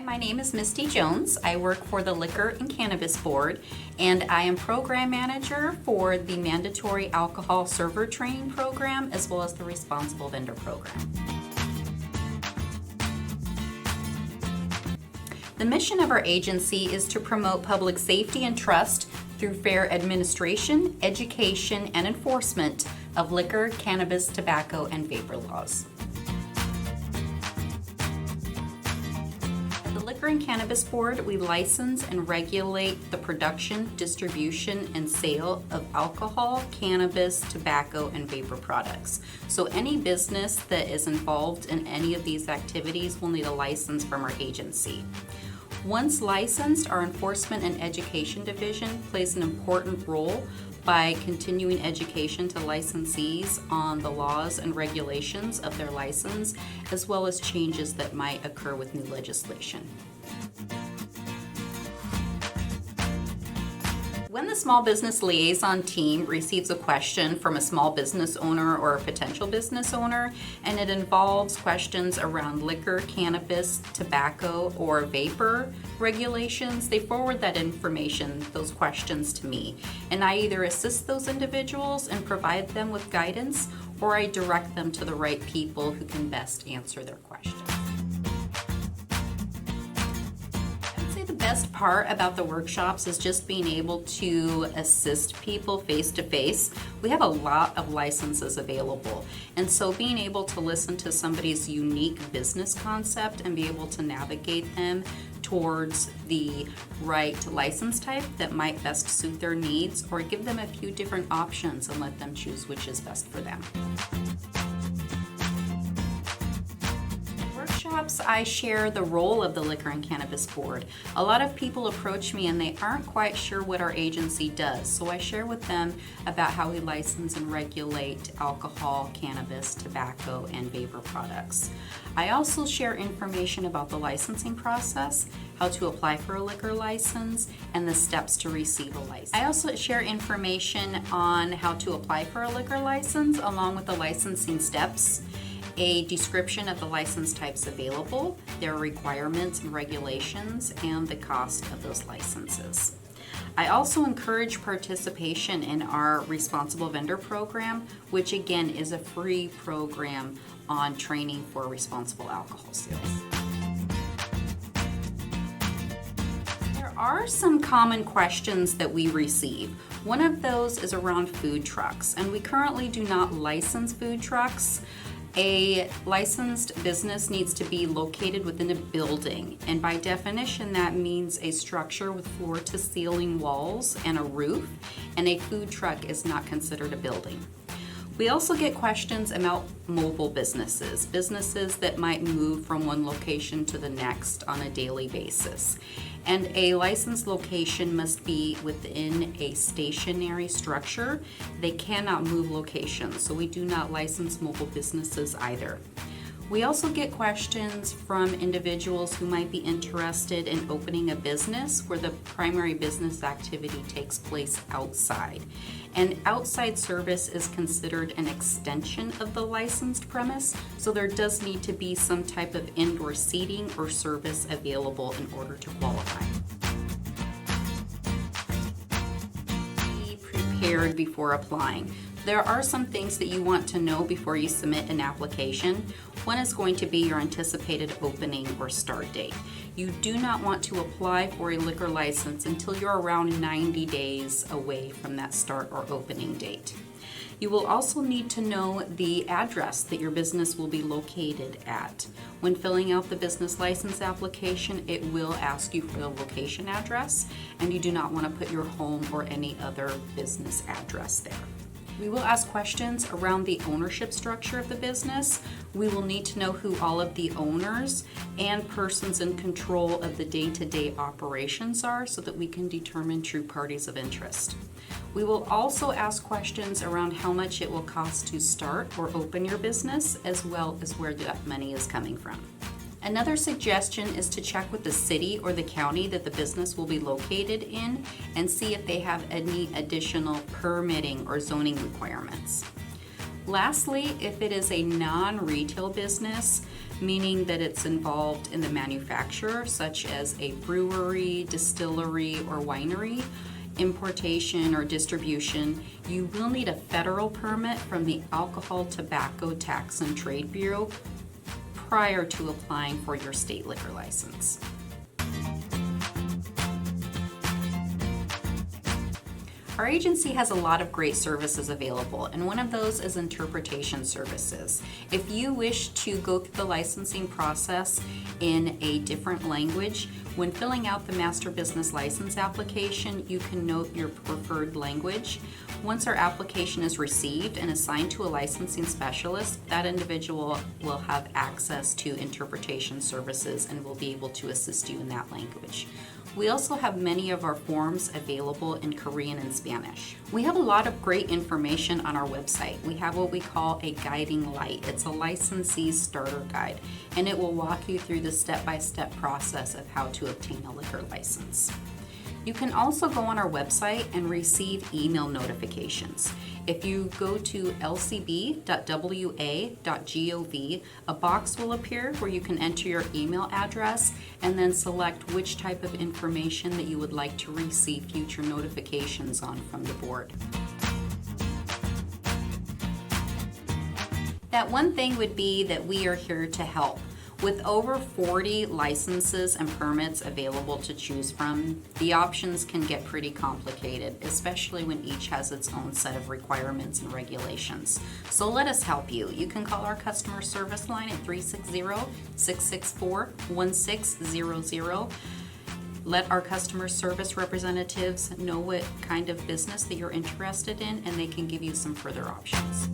My name is Misty Jones. I work for the Liquor and Cannabis Board, and I am program manager for the mandatory alcohol server training program as well as the responsible vendor program. The mission of our agency is to promote public safety and trust through fair administration, education, and enforcement of liquor, cannabis, tobacco, and vapor laws. At the Liquor and Cannabis Board, we license and regulate the production, distribution, and sale of alcohol, cannabis, tobacco, and vapor products. So any business that is involved in any of these activities will need a license from our agency. Once licensed, our Enforcement and Education Division plays an important role by continuing education to licensees on the laws and regulations of their license, as well as changes that might occur with new legislation. When the Small Business Liaison team receives a question from a small business owner or a potential business owner, and it involves questions around liquor, cannabis, tobacco, or vapor regulations, they forward that information, those questions to me. And I either assist those individuals and provide them with guidance, or I direct them to the right people who can best answer their questions. The best part about the workshops is just being able to assist people face to face. We have a lot of licenses available, and so being able to listen to somebody's unique business concept and be able to navigate them towards the right license type that might best suit their needs, or give them a few different options and let them choose which is best for them. Workshops, I share the role of the Liquor and Cannabis Board. A lot of people approach me and they aren't quite sure what our agency does, so I share with them about how we license and regulate alcohol, cannabis, tobacco, and vapor products. I also share information about the licensing process, how to apply for a liquor license, and the steps to receive a license. I also share information on how to apply for a liquor license along with the licensing steps, a description of the license types available, their requirements and regulations, and the cost of those licenses. I also encourage participation in our Responsible Vendor Program, which again is a free program on training for responsible alcohol sales. There are some common questions that we receive. One of those is around food trucks, and we currently do not license food trucks. A licensed business needs to be located within a building, and by definition that means a structure with floor to ceiling walls and a roof, and a food truck is not considered a building. We also get questions about mobile businesses that might move from one location to the next on a daily basis. And a licensed location must be within a stationary structure. They cannot move locations, so we do not license mobile businesses either. We also get questions from individuals who might be interested in opening a business where the primary business activity takes place outside. And outside service is considered an extension of the licensed premise, so there does need to be some type of indoor seating or service available in order to qualify. Be prepared before applying. There are some things that you want to know before you submit an application. One is going to be your anticipated opening or start date. You do not want to apply for a liquor license until you're around 90 days away from that start or opening date. You will also need to know the address that your business will be located at. When filling out the business license application, it will ask you for the location address, and you do not want to put your home or any other business address there. We will ask questions around the ownership structure of the business. We will need to know who all of the owners and persons in control of the day-to-day operations are so that we can determine true parties of interest. We will also ask questions around how much it will cost to start or open your business, as well as where that money is coming from. Another suggestion is to check with the city or the county that the business will be located in and see if they have any additional permitting or zoning requirements. Lastly, if it is a non-retail business, meaning that it's involved in the manufacture, such as a brewery, distillery, or winery, importation or distribution. You will need a federal permit from the Alcohol, Tobacco, Tax and Trade Bureau prior to applying for your state liquor license. Our agency has a lot of great services available, and one of those is interpretation services. If you wish to go through the licensing process in a different language, when filling out the Master Business License application, you can note your preferred language. Once our application is received and assigned to a licensing specialist, that individual will have access to interpretation services and will be able to assist you in that language. We also have many of our forms available in Korean and Spanish. We have a lot of great information on our website. We have what we call a guiding light. It's a licensee's starter guide, and it will walk you through the step-by-step process of how to obtain a liquor license. You can also go on our website and receive email notifications. If you go to lcb.wa.gov, a box will appear where you can enter your email address and then select which type of information that you would like to receive future notifications on from the board. That one thing would be that we are here to help. With over 40 licenses and permits available to choose from, the options can get pretty complicated, especially when each has its own set of requirements and regulations. So let us help you. You can call our customer service line at 360-664-1600. Let our customer service representatives know what kind of business that you're interested in, and they can give you some further options.